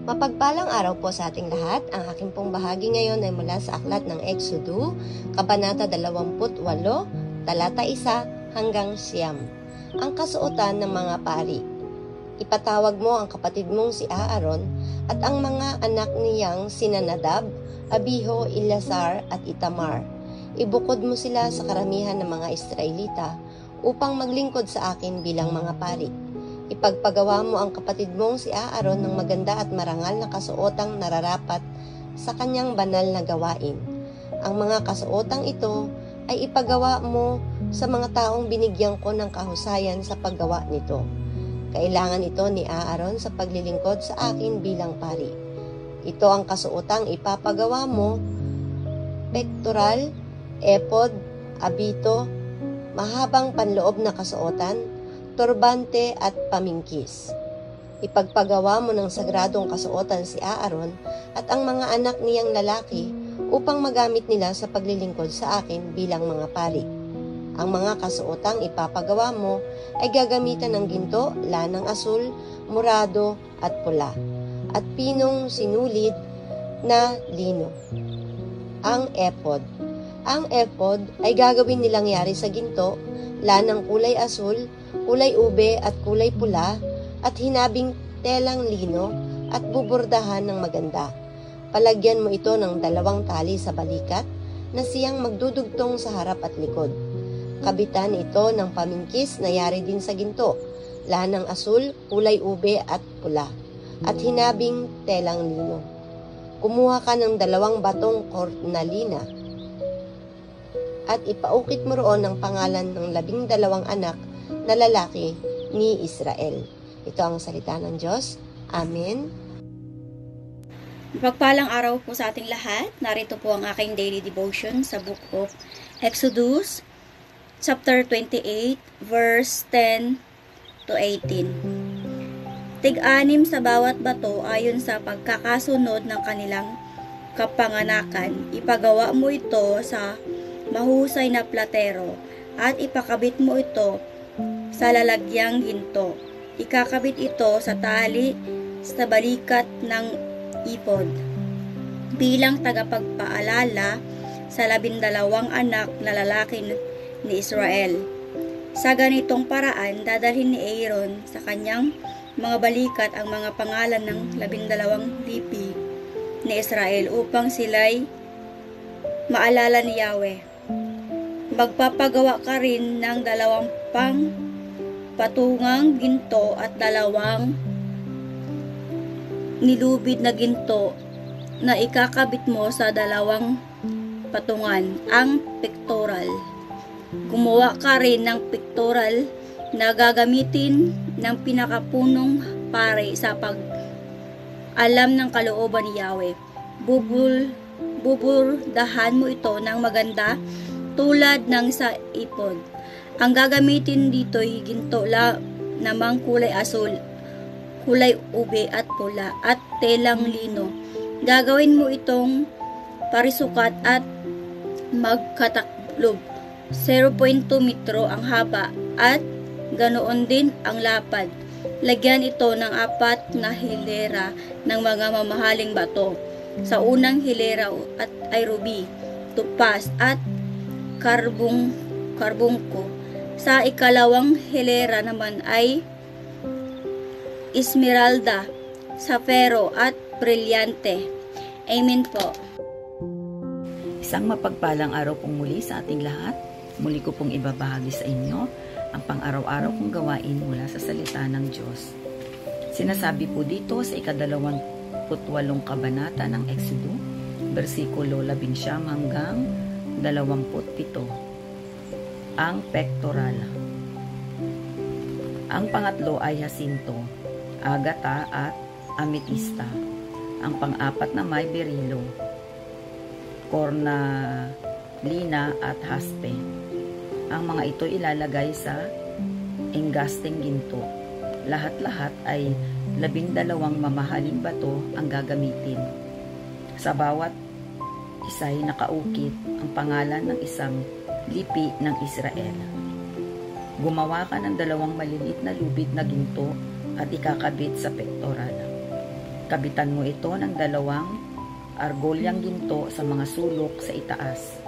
Mapagpalang araw po sa ating lahat. Ang aking pong bahagi ngayon ay mula sa aklat ng Exodo, Kabanata 28, talata 1 hanggang 9. Ang kasuotan ng mga pari. Ipatawag mo ang kapatid mong si Aaron at ang mga anak niyang sina Nadab, Abiho, Eleazar at Itamar. Ibukod mo sila sa karamihan ng mga Israelita upang maglingkod sa akin bilang mga pari. Ipagpagawa mo ang kapatid mong si Aaron ng maganda at marangal na kasuotang nararapat sa kanyang banal na gawain. Ang mga kasuotang ito ay ipagawa mo sa mga taong binigyan ko ng kahusayan sa paggawa nito. Kailangan ito ni Aaron sa paglilingkod sa akin bilang pari. Ito ang kasuotang ipapagawa mo: pectoral, epod, abito, mahabang panloob na kasuotan, turbante at pamingkis. Ipagpagawa mo ng sagradong kasuotan si Aaron at ang mga anak niyang lalaki upang magamit nila sa paglilingkod sa akin bilang mga pari. Ang mga kasuotang ipapagawa mo ay gagamitan ng ginto, lanang asul, morado at pula, at pinong sinulid na lino. Ang epod. Ang epod ay gagawin nilang yari sa ginto, lanang kulay asul, kulay ube at kulay pula, at hinabing telang lino at bubordahan ng maganda. Palagyan mo ito ng 2 tali sa balikat na siyang magdudugtong sa harap at likod. Kabitan ito ng pamingkis na yari din sa ginto, lanang asul, kulay ube at pula, at hinabing telang lino. Kumuha ka ng 2 batong kornalina at ipaukit mo roon ang pangalan ng 12 anak na lalaki ni Israel. Ito ang salita ng Diyos. Amen. Mapagpalang araw po sa ating lahat. Narito po ang aking daily devotion sa Book of Exodus, chapter 28, verse 10 to 18. Tig-anim sa bawat bato ayon sa pagkakasunod ng kanilang kapanganakan. Ipagawa mo ito sa mahusay na platero at ipakabit mo ito sa lalagyang ginto. Ikakabit ito sa tali sa balikat ng ipod bilang tagapagpaalala sa 12 anak na lalaki ni Israel. Sa ganitong paraan, dadalhin ni Aaron sa kanyang mga balikat ang mga pangalan ng 12 lipi ni Israel upang sila'y maalala ni Yahweh. Magpapagawa ka rin ng 2 patungang ginto at 2 nilubid na ginto na ikakabit mo sa 2 patungan, ang pectoral. Gumawa ka rin ng pectoral na gagamitin ng pinakapunong pare sa pag-alam ng kalooban ni Yahweh. Buburdahan mo ito ng maganda tulad ng sa ipod. Ang gagamitin dito ay ginto namang kulay asul, kulay ube at pula, at telang lino. Gagawin mo itong parisukat at magkataklob. 0.2 metro ang haba at ganoon din ang lapad. Lagyan ito ng 4 na hilera ng mga mamahaling bato. Sa unang hilera at ay ruby, tupas at karbungko. Sa ikalawang hilera naman ay esmeralda, sapero at brilyante. Amen po. Isang mapagpalang araw pong muli sa ating lahat. Muli ko pong ibabahagi sa inyo ang pang-araw-araw kong gawain mula sa salita ng Diyos. Sinasabi po dito sa ika-28 kabanata ng Exodo, versikulo 11 hanggang 27. Ang pectoral. Ang pangatlo ay jacinto, agata at ametista. Ang pang-apat na may berilo, cornalina at haspe. Ang mga ito ilalagay sa engasting ginto. Lahat-lahat ay 12 mamahaling bato ang gagamitin. Sa bawat isa'y nakaukit ang pangalan ng isang lipi ng Israel. Gumawa ka ng 2 maliliit na lubid na ginto at ikakabit sa pektoral. Kabitan mo ito ng 2 argolyang ginto sa mga sulok sa itaas.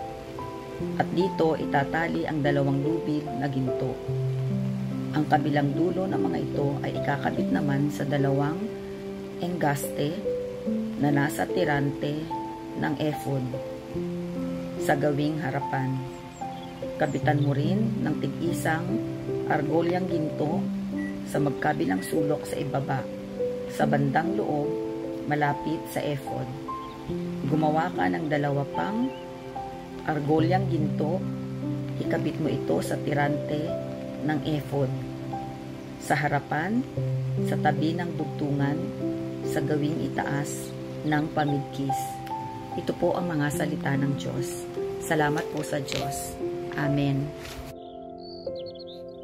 At dito itatali ang 2 lubid na ginto. Ang kabilang dulo ng mga ito ay ikakabit naman sa 2 enggaste na nasa tirante ng ephod sa gawing harapan. Kabitan mo rin ng tig-isang argolyang ginto sa magkabilang sulok sa ibaba, sa bandang loob, malapit sa ephod. Gumawa ka ng 2 pang argolyang ginto, ikabit mo ito sa tirante ng ephod, sa harapan, sa tabi ng dugtungan, sa gawing itaas ng pamidkis. Ito po ang mga salita ng Diyos. Salamat po sa Diyos. Amen.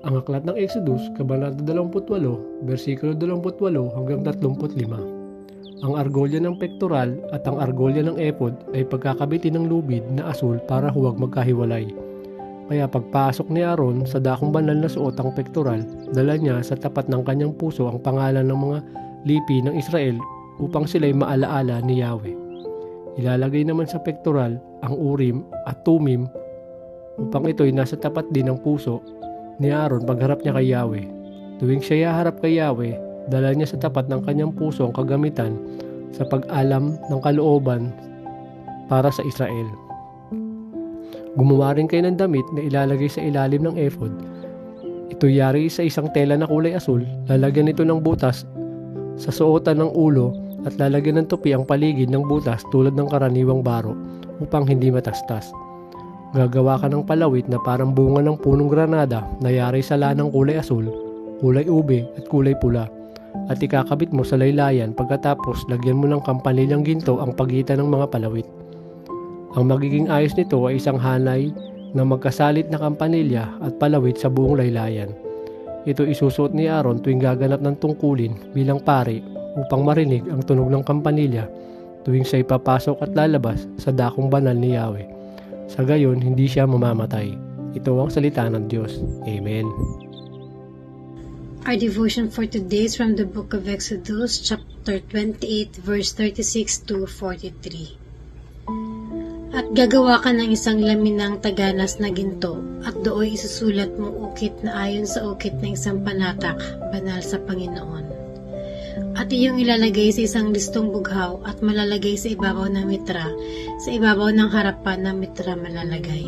Ang aklat ng Exodus, Kabanata 28, versikulo 28 hanggang 35. Ang argolya ng pektoral at ang argolya ng ephod ay pagkakabitin ng lubid na asul para huwag magkahiwalay. Kaya pagpasok ni Aaron sa dakong banal na suot ang pektoral, dala niya sa tapat ng kanyang puso ang pangalan ng mga lipi ng Israel upang sila'y maalaala ni Yahweh. Ilalagay naman sa pektoral ang Urim at Tumim upang ito'y nasa tapat din ng puso ni Aaron pagharap niya kay Yahweh. Tuwing siya haharap kay Yahweh, dala niya sa tapat ng kanyang puso ang kagamitan sa pag-alam ng kalooban para sa Israel. Gumawa rin kayo ng damit na ilalagay sa ilalim ng ephod. Ito yari sa isang tela na kulay asul, lalagyan ito ng butas sa suotan ng ulo at lalagyan ng tupi ang paligid ng butas tulad ng karaniwang baro upang hindi matastas. Gagawa ka ng palawit na parang bunga ng punong granada na yari sa lanang kulay asul, kulay ube at kulay pula, at ikakabit mo sa laylayan. Pagkatapos lagyan mo ng kampanilyang ginto ang pagitan ng mga palawit. Ang magiging ayos nito ay isang hanay na magkasalit na kampanilya at palawit sa buong laylayan. Ito isusuot ni Aaron tuwing gaganap ng tungkulin bilang pari upang marinig ang tunog ng kampanilya tuwing siya'y papasok at lalabas sa dakong banal ni Yahweh. Sa gayon, hindi siya mamamatay. Ito ang salita ng Diyos. Amen. Our devotion for today is from the book of Exodus, chapter 28, verse 36 to 43. At gagawa ka ng isang laminang taganas na ginto, at dooy isusulat mo ukit na ayon sa ukit ng isang panatak, banal sa Panginoon. At iyong ilalagay sa isang listong bughaw at malalagay sa ibabaw ng mitra, sa ibabaw ng harapan ng mitra malalagay.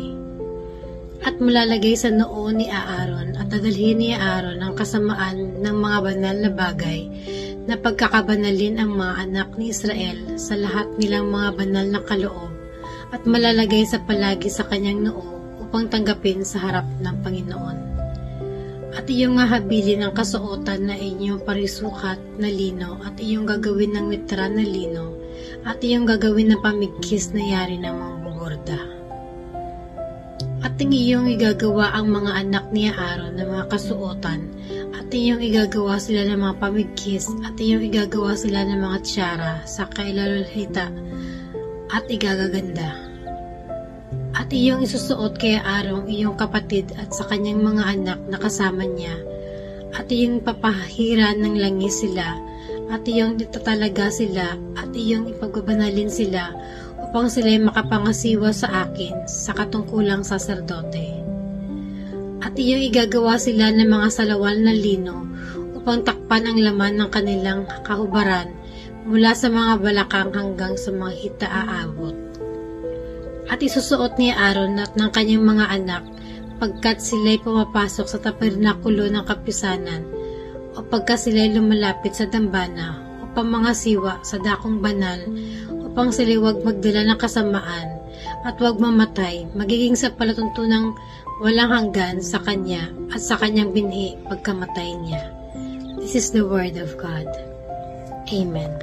At malalagay sa noo ni Aaron at dadalhin ni Aaron ang kasamaan ng mga banal na bagay na pagkakabanalin ang mga anak ni Israel sa lahat nilang mga banal na kaloob at malalagay sa palagi sa kanyang noo upang tanggapin sa harap ng Panginoon. At iyong habilin ang kasuotan na inyong parisukat na lino at iyong gagawin ng mitra na lino at iyong gagawin ng pamigkis na yari ng mga buborda. At iyong igagawa ang mga anak ni Aaron ng mga kasuotan at iyong igagawa sila ng mga pamigkis at iyong igagawa sila ng mga tiyara sa kailalulhita at igagaganda. At iyong isusuot kay Aaron iyong kapatid at sa kanyang mga anak na kasama niya at iyong papahiran ng langis sila at iyong itatalaga sila at iyong ipagbabanalin sila upang sila'y makapangasiwa sa akin sa katungkulang saserdote. At iyong igagawa sila ng mga salawal na lino upang takpan ang laman ng kanilang kahubaran mula sa mga balakang hanggang sa mga hita aabot. At isusuot ni Aaron at ng kanyang mga anak pagkat sila'y pumapasok sa tabernakulo ng kapisanan o pagka sila'y lumalapit sa dambana upang mga siwa sa dakong banal upang sila'y huwag magdala ng kasamaan at huwag mamatay, magiging sa palatuntunang walang hanggan sa kanya at sa kanyang binhi pagkamatay niya. This is the word of God. Amen.